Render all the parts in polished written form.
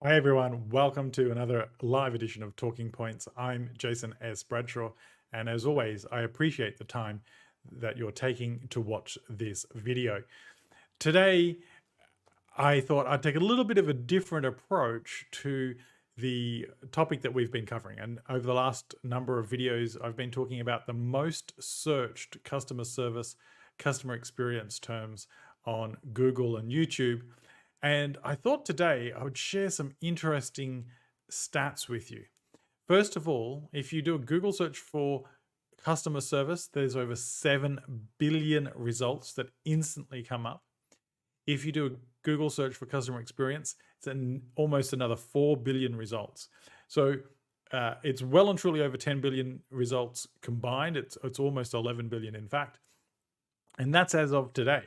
Hi everyone, welcome to another live edition of Talking Points. I'm Jason S Bradshaw, and as always, I appreciate the time that you're taking to watch this video. Today, I thought I'd take a little bit of a different approach to the topic that we've been covering. And over the last number of videos, I've been talking about the most searched customer service, customer experience terms on Google and YouTube. And I thought today I would share some interesting stats with you. First of all, if you do a Google search for customer service, there's over 7 billion results that instantly come up. If you do a Google search for customer experience, it's almost another 4 billion results. So it's well and truly over 10 billion results combined. It's almost 11 billion, in fact. And that's as of today.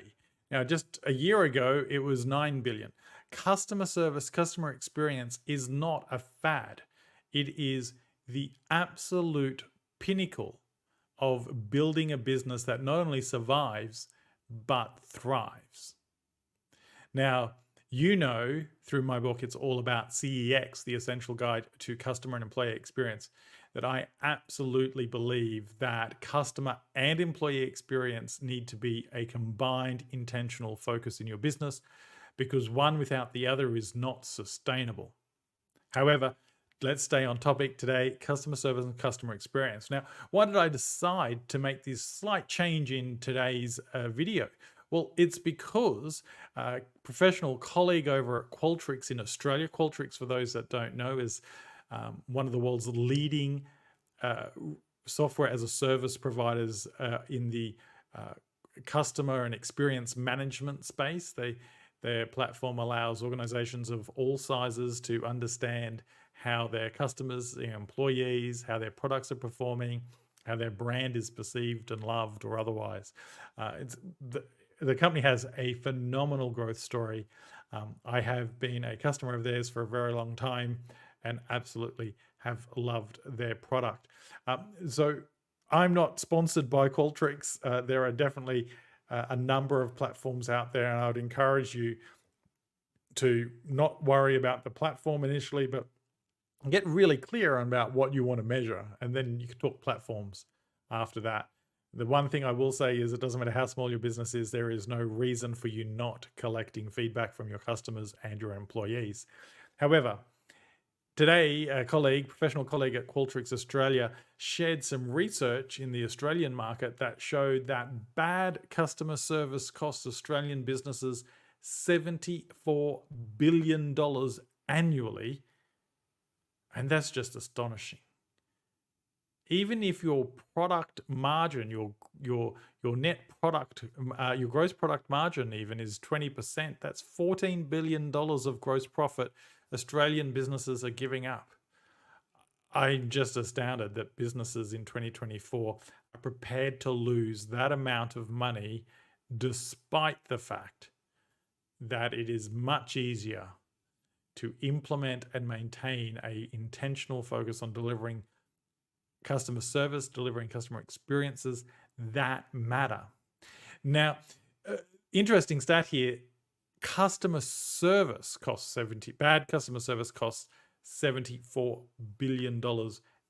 Now, just a year ago, it was 9 billion. Customer service, customer experience is not a fad. It is the absolute pinnacle of building a business that not only survives, but thrives. Now, you know, through my book, It's All About CEX, the Essential Guide to Customer and Employee Experience, that I absolutely believe that customer and employee experience need to be a combined intentional focus in your business, because one without the other is not sustainable. However, let's stay on topic today, customer service and customer experience. Now, why did I decide to make this slight change in today's video? Well, it's because a professional colleague over at Qualtrics in Australia, Qualtrics, for those that don't know, is one of the world's leading software as a service providers in the customer and experience management space. Their platform allows organizations of all sizes to understand how their customers, their employees, how their products are performing, how their brand is perceived and loved or otherwise. The company has a phenomenal growth story. I have been a customer of theirs for a very long time and absolutely have loved their product. So I'm not sponsored by Qualtrics. There are definitely a number of platforms out there, and I would encourage you to not worry about the platform initially, but get really clear about what you want to measure, and then you can talk platforms after that. The one thing I will say is it doesn't matter how small your business is, there is no reason for you not collecting feedback from your customers and your employees. However, today, a professional colleague at Qualtrics Australia shared some research in the Australian market that showed that bad customer service costs Australian businesses $74 billion annually. And that's just astonishing. Even if your product margin, your net product, your gross product margin even is 20%, that's $14 billion of gross profit Australian businesses are giving up. I'm just astounded that businesses in 2024 are prepared to lose that amount of money, despite the fact that it is much easier to implement and maintain an intentional focus on delivering customer service, delivering customer experiences that matter. Now, interesting stat here, bad customer service costs $74 billion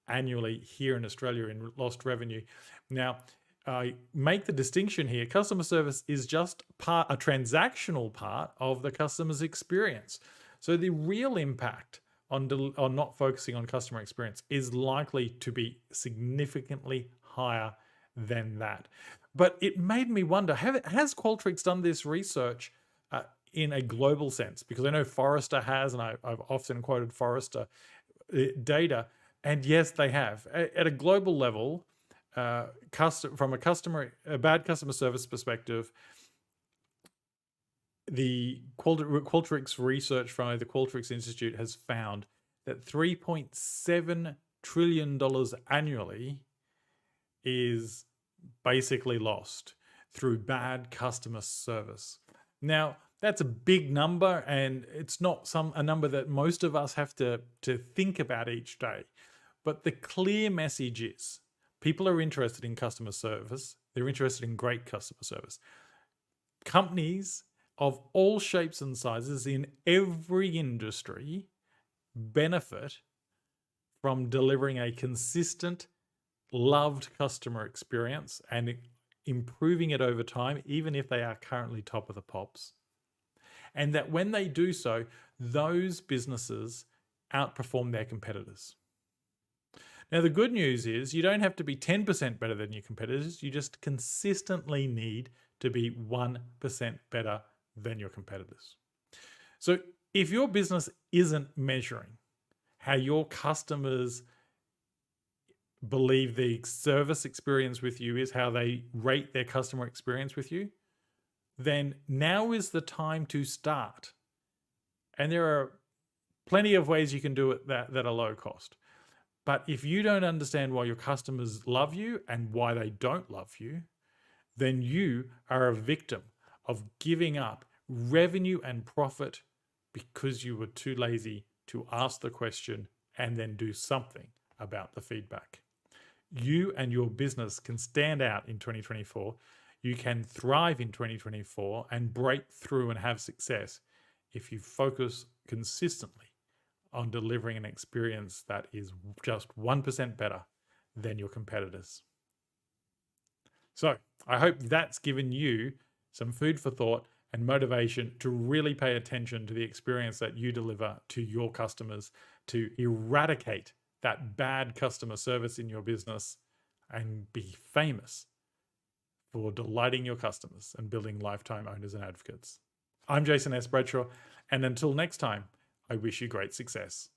annually here in Australia in lost revenue. Now, I make the distinction here. Customer service is just a transactional part of the customer's experience. So the real impact on not focusing on customer experience is likely to be significantly higher than that. But it made me wonder, has Qualtrics done this research in a global sense? Because I know Forrester has, and I've often quoted Forrester data, and yes, they have. At a global level, from a bad customer service perspective, the Qualtrics research from the Qualtrics Institute has found that $3.7 trillion annually is basically lost through bad customer service. Now, that's a big number, and it's not a number that most of us have to think about each day. But the clear message is people are interested in customer service. They're interested in great customer service. Companies of all shapes and sizes in every industry benefit from delivering a consistent, loved customer experience and improving it over time, even if they are currently top of the pops. And that when they do so, those businesses outperform their competitors. Now, the good news is you don't have to be 10% better than your competitors. You just consistently need to be 1% better than your competitors. So if your business isn't measuring how your customers believe the service experience with you is, how they rate their customer experience with you, then now is the time to start. And there are plenty of ways you can do it that are low cost. But if you don't understand why your customers love you and why they don't love you, then you are a victim of giving up revenue and profit because you were too lazy to ask the question and then do something about the feedback. You and your business can stand out in 2024. You can thrive in 2024 and break through and have success if you focus consistently on delivering an experience that is just 1% better than your competitors. So I hope that's given you some food for thought and motivation to really pay attention to the experience that you deliver to your customers, to eradicate that bad customer service in your business and be famous for delighting your customers and building lifetime owners and advocates. I'm Jason S. Bradshaw, and until next time, I wish you great success.